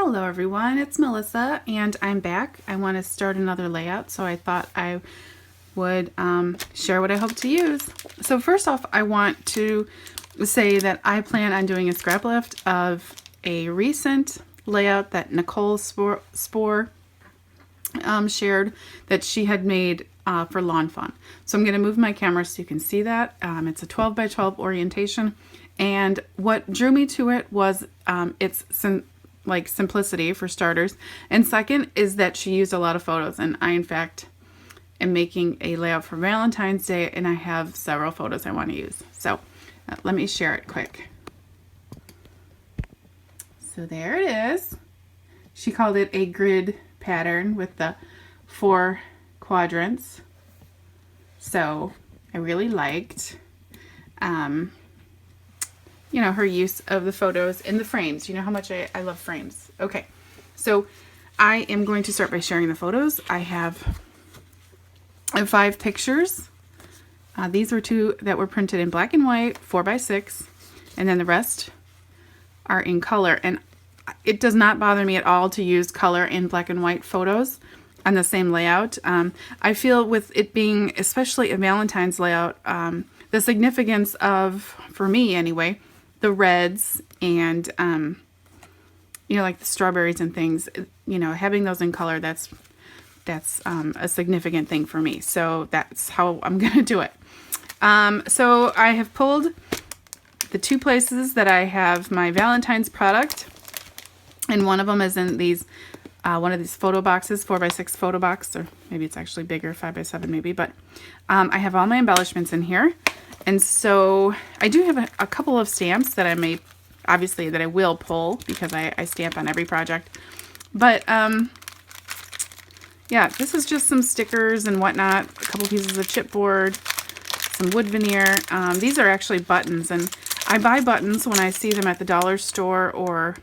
Hello everyone, it's Melissa and I'm back. I want to start another layout, so I thought I would share what I hope to use. So first off, I want to say that I plan on doing a scrap lift of a recent layout that Nichol Spohr shared that she had made for Lawn Fawn. So I'm going to move my camera so you can see that. It's a 12 by 12 orientation, and what drew me to it was its simplicity for starters, and second is that she used a lot of photos, and I in fact am making a layout for Valentine's Day and I have several photos I want to use. So let me share it quick. So there it is. She called it a grid pattern with the 4 quadrants. So I really liked you know, her use of the photos in the frames. You know how much I love frames. Okay, so I am going to start by sharing the photos. I have 5 pictures. These were 2 that were printed in black and white, 4x6, and then the rest are in color. And it does not bother me at all to use color in black and white photos on the same layout. I feel with it being especially a Valentine's layout, the significance of, for me anyway, the reds and you know, like the strawberries and things, you know, having those in color, that's a significant thing for me. So that's how I'm gonna do it. So I have pulled the 2 places that I have my Valentine's product, and one of them is in these one of these photo boxes, 4x6 photo box, or maybe it's actually bigger, 5x7 maybe, but I have all my embellishments in here. And so I do have a couple of stamps that I may, obviously, that I will pull because I stamp on every project. But yeah, this is just some stickers and whatnot, a couple pieces of chipboard, some wood veneer. These are actually buttons, and I buy buttons when I see them at the dollar store or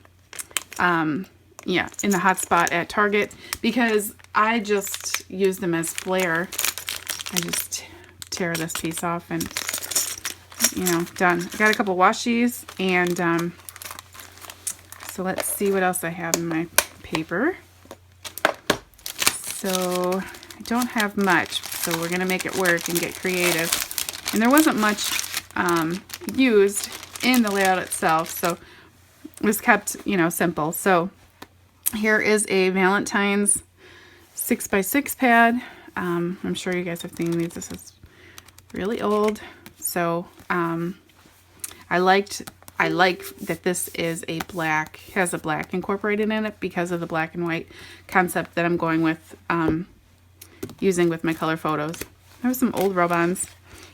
yeah, in the hot spot at Target, because I just use them as flair. I just tear this piece off and, you know, done. I got a couple washies, and so let's see what else I have in my paper. So I don't have much, so we're gonna make it work and get creative. And there wasn't much used in the layout itself, so it was kept, you know, simple. So here is a Valentine's 6x6 pad. I'm sure you guys have seen these. This is really old. So I like that this is a black, has a black incorporated in it because of the black and white concept that I'm going with, using with my color photos. There were some old rub-ons.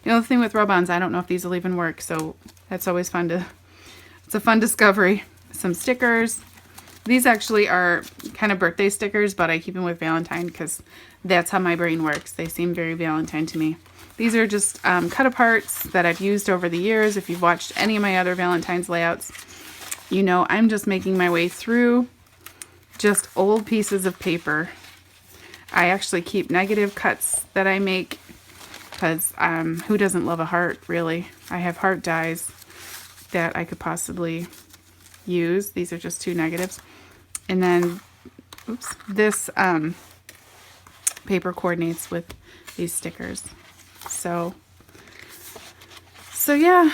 You know, the thing with rub-ons, I don't know if these will even work, so that's always fun to, it's a fun discovery. Some stickers. These actually are kind of birthday stickers, but I keep them with Valentine because that's how my brain works. They seem very Valentine to me. These are just cut-aparts that I've used over the years. If you've watched any of my other Valentine's layouts, you know I'm just making my way through just old pieces of paper. I actually keep negative cuts that I make because who doesn't love a heart, really? I have heart dies that I could possibly use. These are just 2 negatives. And then, oops, this paper coordinates with these stickers. So yeah,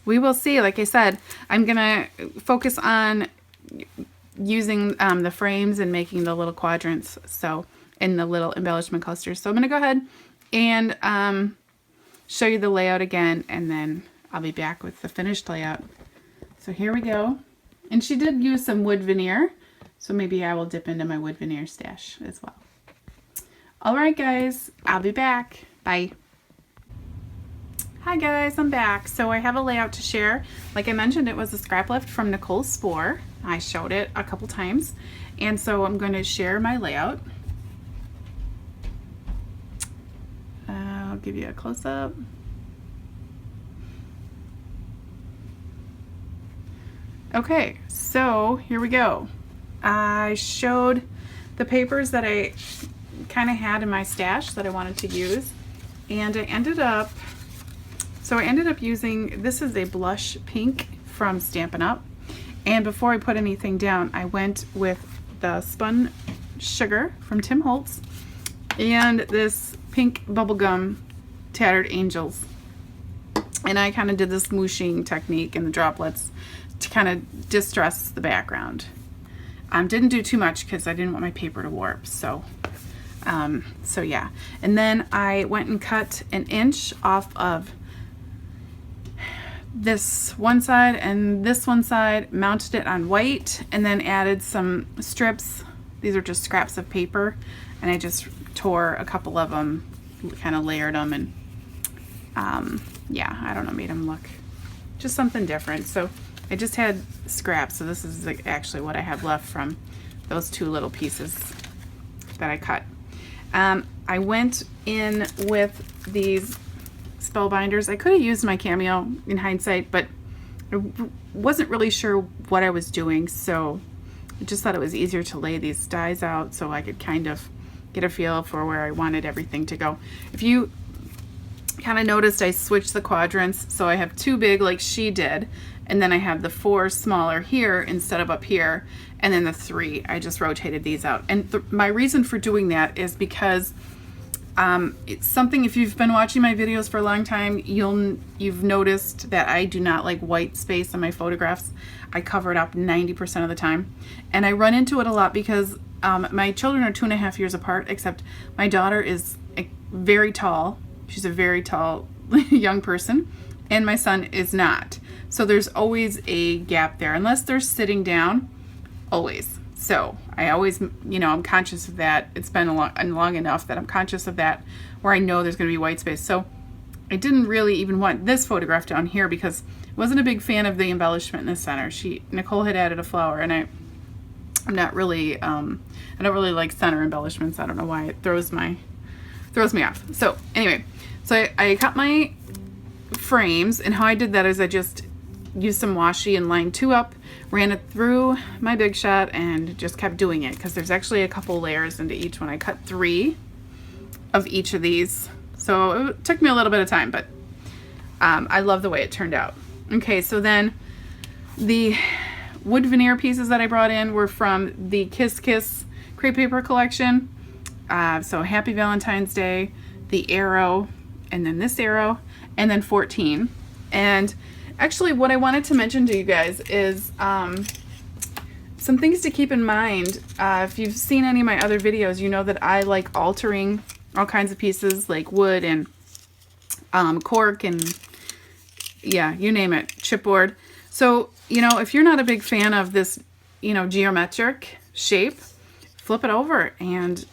we will see. Like I said, I'm gonna focus on using the frames and making the little quadrants, so in the little embellishment clusters. So I'm gonna go ahead and show you the layout again, and then I'll be back with the finished layout. So here we go. And she did use some wood veneer, so maybe I will dip into my wood veneer stash as well. All right, guys, I'll be back. Bye. Hi guys, I'm back. So I have a layout to share. Like I mentioned, it was a scrap lift from Nichol Spohr. I showed it a couple times, and so I'm going to share my layout. I'll give you a close-up. Okay, so here we go. I showed the papers that I kind of had in my stash that I wanted to use, and I ended up using, this is a blush pink from Stampin' Up, And before I put anything down, I went with the spun sugar from Tim Holtz and this pink bubblegum Tattered Angels. And I kind of did this smooshing technique in the droplets to kind of distress the background. Didn't do too much because I didn't want my paper to warp. So yeah. And then I went and cut 1 inch off of this one side and this one side, mounted it on white, and then added some strips. These are just scraps of paper, and I just tore a couple of them, kind of layered them, and yeah, I don't know, made them look just something different. So I just had scraps, so this is actually what I have left from those 2 little pieces that I cut. I went in with these spellbinders. I could have used my Cameo in hindsight, but I wasn't really sure what I was doing, so I just thought it was easier to lay these dies out so I could kind of get a feel for where I wanted everything to go. If you kind of noticed, I switched the quadrants, so I have 2 big like she did, and then I have the 4 smaller here instead of up here, and then the 3, I just rotated these out. And my reason for doing that is because it's something, if you've been watching my videos for a long time, you've noticed that I do not like white space on my photographs. I cover it up 90% of the time, and I run into it a lot because my children are 2.5 years apart, except my daughter is very tall. She's a very tall young person, and my son is not. So there's always a gap there, unless they're sitting down, always. So I always, I'm conscious of that. It's been long enough that I'm conscious of that, where I know there's going to be white space. So I didn't really even want this photograph down here because I wasn't a big fan of the embellishment in the center. Nicole had added a flower, and I'm not really, I don't really like center embellishments. I don't know why, it throws me off. So anyway, so I cut my frames, and how I did that is I just used some washi and lined 2 up, ran it through my Big Shot, and just kept doing it because there's actually a couple layers into each one. I cut 3 of each of these, so it took me a little bit of time, but I love the way it turned out. Okay, so then the wood veneer pieces that I brought in were from the Kiss Kiss crepe paper collection. So Happy Valentine's Day, the arrow, and then this arrow, and then 14. And actually, what I wanted to mention to you guys is some things to keep in mind. If you've seen any of my other videos, you know that I like altering all kinds of pieces like wood and cork and, yeah, you name it, chipboard. So, if you're not a big fan of this, geometric shape, flip it over and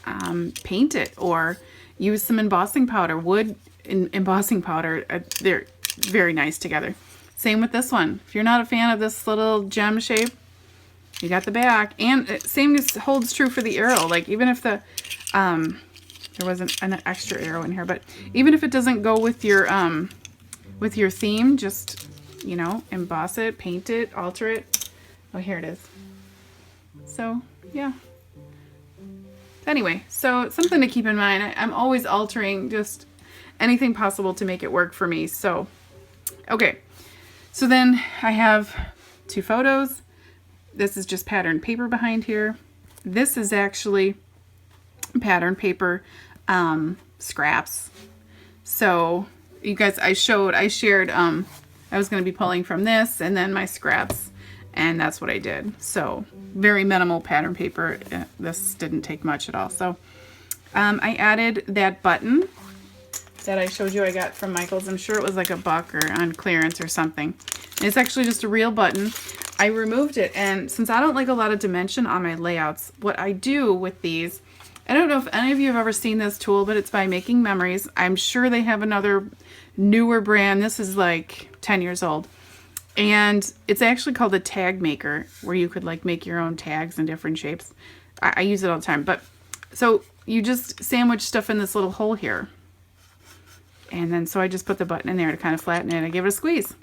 paint it, or use some embossing powder. Wood and embossing powder, they're very nice together. Same with this one. If you're not a fan of this little gem shape, you got the back. And same holds true for the arrow. Like, even if there wasn't an extra arrow in here, but even if it doesn't go with your theme, just, emboss it, paint it, alter it. Oh, here it is. So, yeah. Anyway, so something to keep in mind. I'm always altering just anything possible to make it work for me. So, okay. So then I have 2 photos. This is just patterned paper behind here. This is actually patterned paper scraps. So you guys, I shared, I was going to be pulling from this and then my scraps, and that's what I did. So very minimal pattern paper. This didn't take much at all. So I added that button that I showed you I got from Michael's. I'm sure it was like $1 or on clearance or something. And it's actually just a real button. I removed it, and since I don't like a lot of dimension on my layouts, what I do with these, I don't know if any of you have ever seen this tool, but it's by Making Memories. I'm sure they have another newer brand. This is like 10 years old. And it's actually called a tag maker, where you could like make your own tags in different shapes. I use it all the time. But so you just sandwich stuff in this little hole here. And then so I just put the button in there to kind of flatten it and give it a squeeze.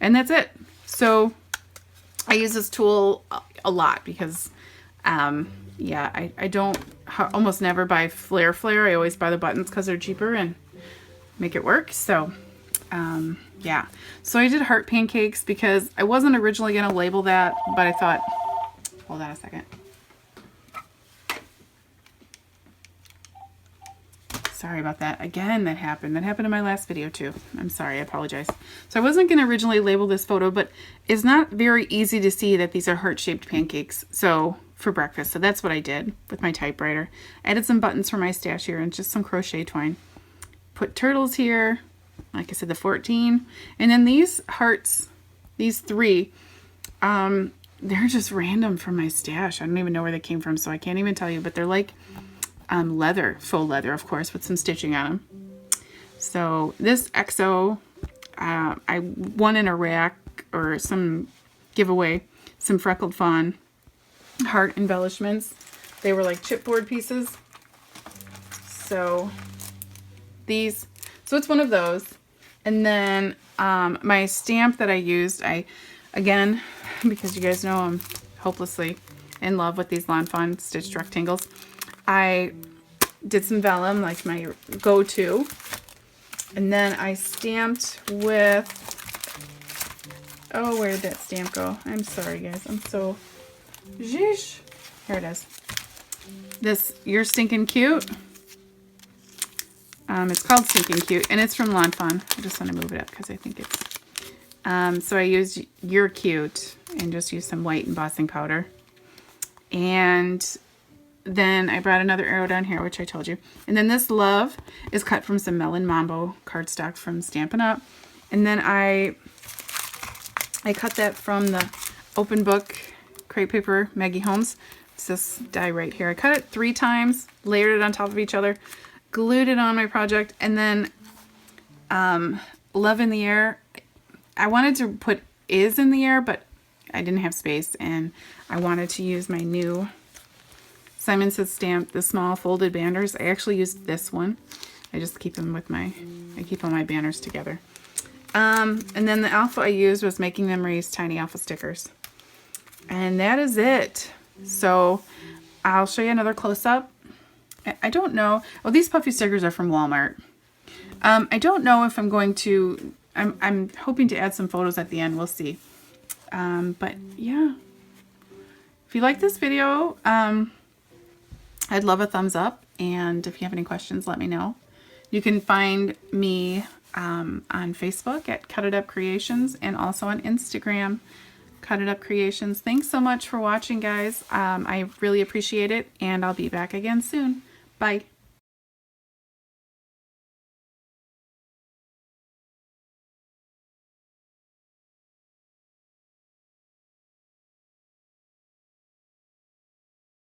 And that's it. So I use this tool a lot because, yeah, I don't almost never buy flare. I always buy the buttons because they're cheaper and make it work. So, yeah, yeah. So I did heart pancakes because I wasn't originally going to label that, but I thought, hold on a second. Sorry about that. Again, that happened. That happened in my last video too. I'm sorry. I apologize. So I wasn't going to originally label this photo, but it's not very easy to see that these are heart-shaped pancakes. So for breakfast. So that's what I did with my typewriter. I added some buttons for my stash here and just some crochet twine. Put turtles here. Like I said, the 14. And then these hearts, these 3, they're just random from my stash. I don't even know where they came from, so I can't even tell you. But they're like leather, faux leather, of course, with some stitching on them. So this XO, I won in a rack or some giveaway, some Freckled Fawn heart embellishments. They were like chipboard pieces. So these, so it's one of those. And then my stamp that I used, again, because you guys know I'm hopelessly in love with these Lawn Fawn stitched rectangles, I did some vellum, like my go-to. And then I stamped with, oh, where did that stamp go? I'm sorry, guys. I'm so, sheesh. Here it is. This, You're Stinking Cute. It's called Stinking Cute, and it's from Lawn Fawn. I just want to move it up because I think it's... so I used You're Cute and just used some white embossing powder. And then I brought another arrow down here, which I told you. And then this love is cut from some Melon Mambo cardstock from Stampin' Up. And then I cut that from the Open Book Crepe Paper Maggie Holmes. It's this die right here. I cut it 3 times, layered it on top of each other, glued it on my project, and then Love in the Air. I wanted to put Is in the Air, but I didn't have space, and I wanted to use my new Simon Says stamp, the small folded banners. I actually used this one. I just keep them with I keep all my banners together. And then the alpha I used was Making Memories Tiny Alpha stickers. And that is it. So I'll show you another close-up. I don't know. Oh, these puffy stickers are from Walmart. I don't know if I'm going to... I'm hoping to add some photos at the end. We'll see. But yeah. If you like this video, I'd love a thumbs up. And if you have any questions, let me know. You can find me on Facebook at Cut It Up Creations and also on Instagram, Cut It Up Creations. Thanks so much for watching, guys. I really appreciate it, and I'll be back again soon. Bye.